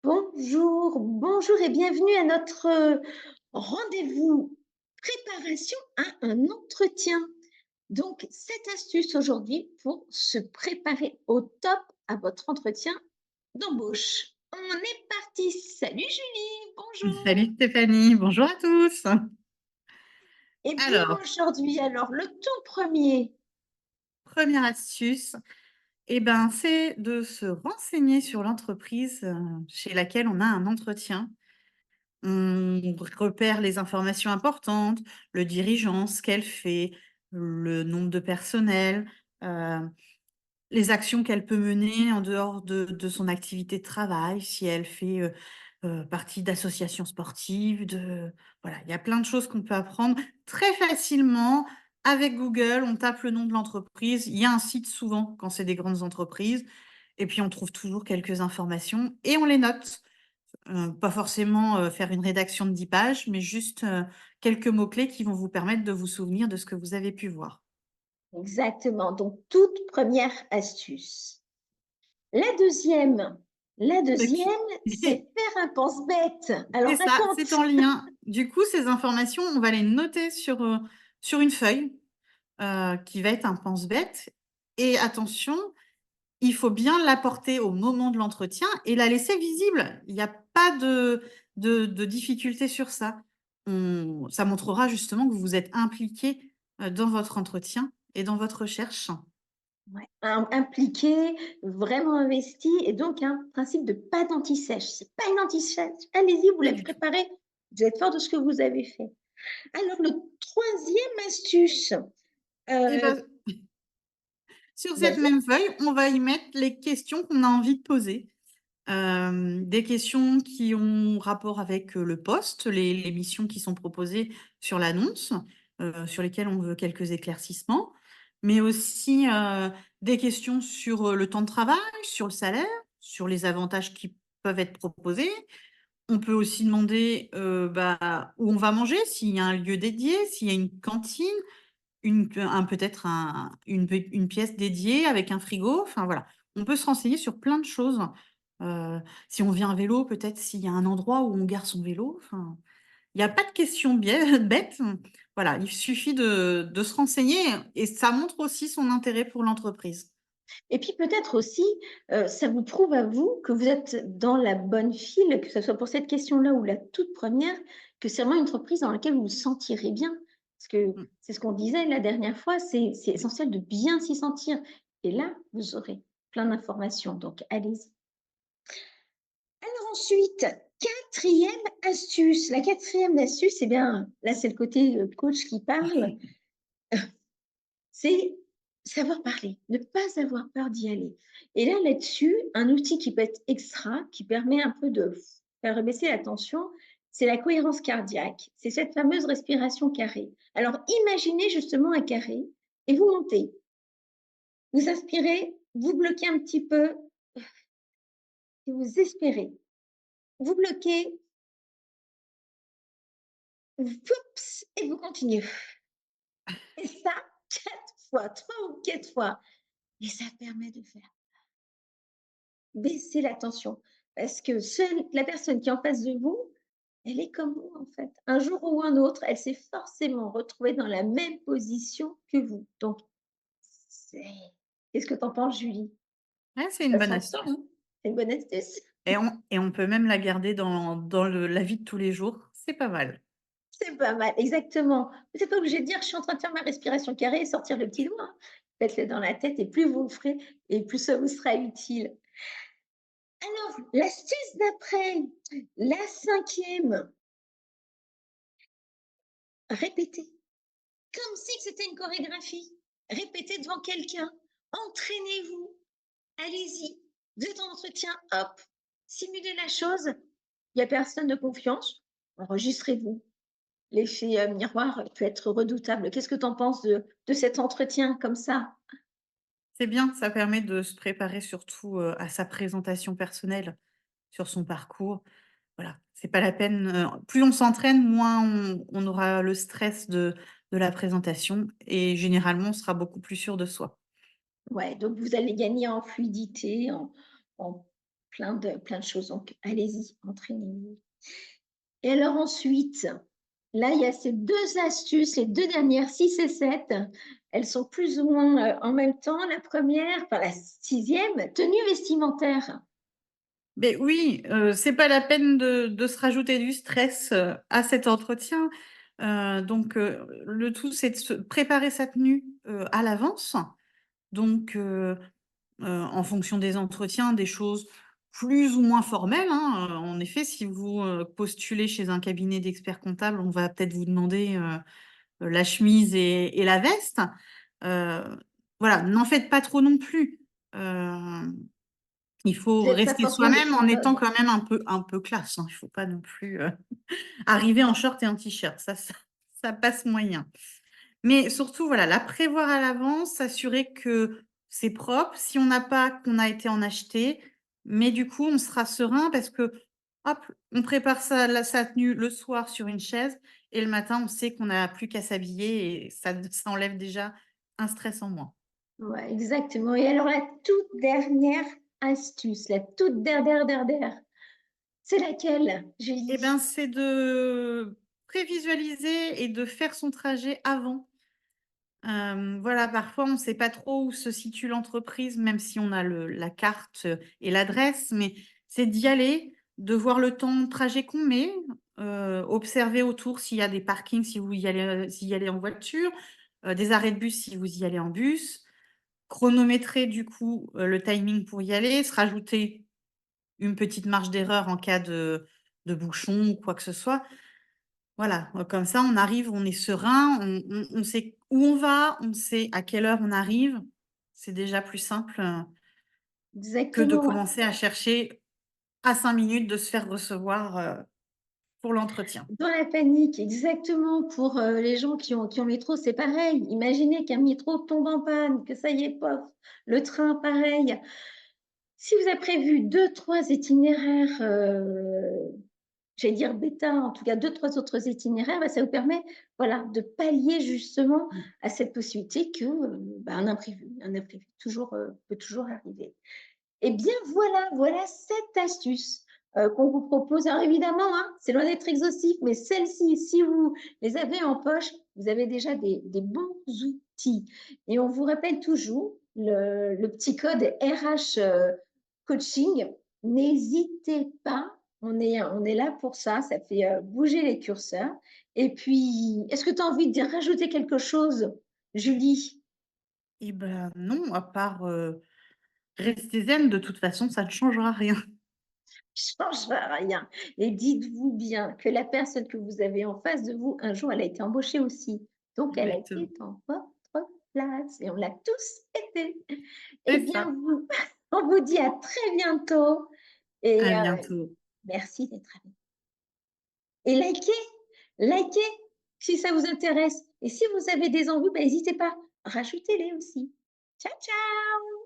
Bonjour, bonjour et bienvenue à notre rendez-vous préparation à un entretien. Donc, cette astuce aujourd'hui pour se préparer au top à votre entretien d'embauche. On est parti. Salut Julie, bonjour. Salut Stéphanie, bonjour à tous. Eh bien Alors, aujourd'hui, alors le tout premier. première astuce, c'est de se renseigner sur l'entreprise, chez laquelle on a un entretien. On repère les informations importantes, le dirigeant, ce qu'elle fait, le nombre de personnel, heu, les actions qu'elle peut mener en dehors de son activité de travail, si elle fait, partie d'associations sportives, voilà, il y a plein de choses qu'on peut apprendre très facilement avec Google. On tape le nom de l'entreprise, il y a un site souvent quand c'est des grandes entreprises et puis on trouve toujours quelques informations et on les note. Pas forcément, faire une rédaction de 10 pages, mais juste, quelques mots clés qui vont vous permettre de vous souvenir de ce que vous avez pu voir. Exactement. Donc, toute première astuce. La deuxième, la Et deuxième, puis c'est faire un pense-bête. Alors c'est ça, raconte. c'est en lien. Du coup, ces informations, on va les noter sur une feuille, qui va être un pense-bête et attention, il faut bien l'apporter au moment de l'entretien et la laisser visible. Il y a pas de difficulté sur ça. On Ça montrera justement que vous vous êtes impliqué, dans votre entretien et dans votre recherche. Ouais, impliqué, vraiment investi et donc un principe de pas d'anti-sèche. C'est pas une anti-sèche. Allez-y, vous Pas la du tout. préparez, vous êtes fort de ce que vous avez fait. Alors le troisième astuce, Et heu, ben sur cette vas-y. même feuille, on va y mettre les questions qu'on a envie de poser. Des questions qui ont rapport avec, le poste, les missions qui sont proposées sur l'annonce, sur lesquelles on veut quelques éclaircissements, mais aussi, des questions sur, le temps de travail, sur le salaire, sur les avantages qui peuvent être proposés. On peut aussi demander, où on va manger, s'il y a un lieu dédié, s'il y a une cantine, peut-être une pièce dédiée avec un frigo, enfin voilà. On peut se renseigner sur plein de choses. Heu, Si on vient à vélo, peut-être s'il y a un endroit où on gare son vélo, enfin, il y a pas de questions bêtes. Voilà, il suffit de se renseigner et ça montre aussi son intérêt pour l'entreprise. Et puis peut-être aussi, ça vous prouve à vous que vous êtes dans la bonne file, que ce soit pour cette question-là ou la toute première, que c'est vraiment une entreprise dans laquelle vous vous sentirez bien. Parce que Mmh. c'est ce qu'on disait la dernière fois, c'est essentiel de bien s'y sentir et là, vous aurez plein d'informations, donc allez-y. Alors ensuite, quatrième astuce. La quatrième astuce, eh bien, là, c'est le côté, coach qui parle. C'est savoir parler, ne pas avoir peur d'y aller. Et là, là-dessus, un outil qui peut être extra, qui permet un peu de faire baisser la tension, c'est la cohérence cardiaque. C'est cette fameuse respiration carrée. Alors, imaginez justement un carré et vous montez. Vous inspirez, vous bloquez un petit peu et vous expirez. Vous bloquez, oups, et vous continuez. Et ça, 4 fois, 3 ou 4 fois. Et ça permet de faire baisser la tension. Parce que seule la personne qui est en face de vous, elle est comme vous, en fait. Un jour ou un autre, elle s'est forcément retrouvée dans la même position que vous. Donc, c'est qu'est-ce que tu en penses, Julie? Ouais, c'est une Ça bonne s'entend, astuce hein? C'est une bonne astuce. et on peut même la garder dans la vie de tous les jours. C'est pas mal. C'est pas mal, exactement. Vous êtes pas obligé de dire: «Je suis en train de faire ma respiration carrée» et sortir le petit doigt, hein. Faites-le dans la tête et plus vous le ferez et plus ça vous sera utile. Alors, l'astuce d'après, la cinquième, répétez. Comme si c'était une chorégraphie. Répétez devant quelqu'un. Entraînez-vous. Allez-y. Vous êtes en entretien, hop. Simulez la chose. Il n'y a personne de confiance. Enregistrez-vous. L'effet miroir peut être redoutable. Qu'est-ce que tu en penses de cet entretien comme ça? C'est bien, ça permet de se préparer surtout, à sa présentation personnelle, sur son parcours. Voilà, c'est pas la peine, plus on s'entraîne, moins on aura le stress de la présentation et généralement, on sera beaucoup plus sûr de soi. Ouais, donc vous allez gagner en fluidité, en plein de choses. Donc, allez-y, entraînez-vous. Et alors ensuite, là, il y a ces 2 astuces, les 2 dernières, 6 et 7. Elles sont plus ou moins, en même temps. La première, enfin la 6e, tenue vestimentaire. Mais oui, c'est pas la peine de se rajouter du stress, à cet entretien. Donc le tout, c'est de se préparer sa tenue, à l'avance. Donc en fonction des entretiens, des choses plus ou moins formelles, hein. En effet, si vous, postulez chez un cabinet d'experts comptables, on va peut-être vous demander, la chemise et la veste. Heu, voilà, n'en faites pas trop non plus. Hem, il faut Vous n'êtes pas rester forcément des soi-même en étant snobs. quand même un peu classe, hein. Il faut pas non plus, arriver en short et en t-shirt. Ça passe moyen. Mais surtout, voilà, la prévoir à l'avance, s'assurer que c'est propre. Si on n'a pas, qu'on a été en acheter. Mais du coup, on sera serein parce que, hop, on prépare sa tenue le soir sur une chaise et le matin, on sait qu'on n'a plus qu'à s'habiller et ça enlève déjà un stress en moins. Ouais, exactement. Et alors la toute dernière astuce, la toute dernière, c'est laquelle, Eh ben, Julie? c'est de prévisualiser et de faire son trajet avant. Voilà, parfois, on ne sait pas trop où se situe l'entreprise, même si on a la carte, et l'adresse, mais c'est d'y aller, de voir le temps de trajet qu'on met, observer autour s'il y a des parkings, si vous y allez en voiture, des arrêts de bus si vous y allez en bus, chronométrer du coup, le timing pour y aller, se rajouter une petite marge d'erreur en cas de bouchon ou quoi que ce soit. Voilà, comme ça, on arrive, on est serein, on sait où on va, on sait à quelle heure on arrive. C'est déjà plus simple, que de Exactement. commencer à chercher à 5 minutes de se faire recevoir, pour l'entretien. Dans la panique, exactement. Pour, les gens qui ont métro, c'est pareil. Imaginez qu'un métro tombe en panne, que ça y est, pof, le train, pareil. Si vous avez prévu 2-3 itinéraires, j'allais dire bêta, en tout cas 2-3 autres itinéraires, bah, ça vous permet, voilà, de pallier justement Mmh. à cette possibilité que, bah, un imprévu toujours, peut toujours arriver. Eh bien voilà, voilà 7 astuces, qu'on vous propose. Alors évidemment, hein, c'est loin d'être exhaustif, mais celles-ci, si vous les avez en poche, vous avez déjà des bons outils. Et on vous rappelle toujours le petit code RH, coaching. N'hésitez pas, on est là pour ça, ça fait, bouger les curseurs. Et puis, est-ce que tu as envie de rajouter quelque chose, Julie? Et ben, non, à part, rester zen, de toute façon, ça ne changera rien. Changera rien. Et dites-vous bien que la personne que vous avez en face de vous, un jour, elle a été embauchée aussi. Donc, elle a Exactement. été en votre place et on l'a tous été. Eh C'est bien, ça. on vous dit à très bientôt et À bientôt. merci d'être avec et likez si ça vous intéresse et si vous avez des envies, bah, n'hésitez pas, rajoutez-les aussi. Ciao, ciao!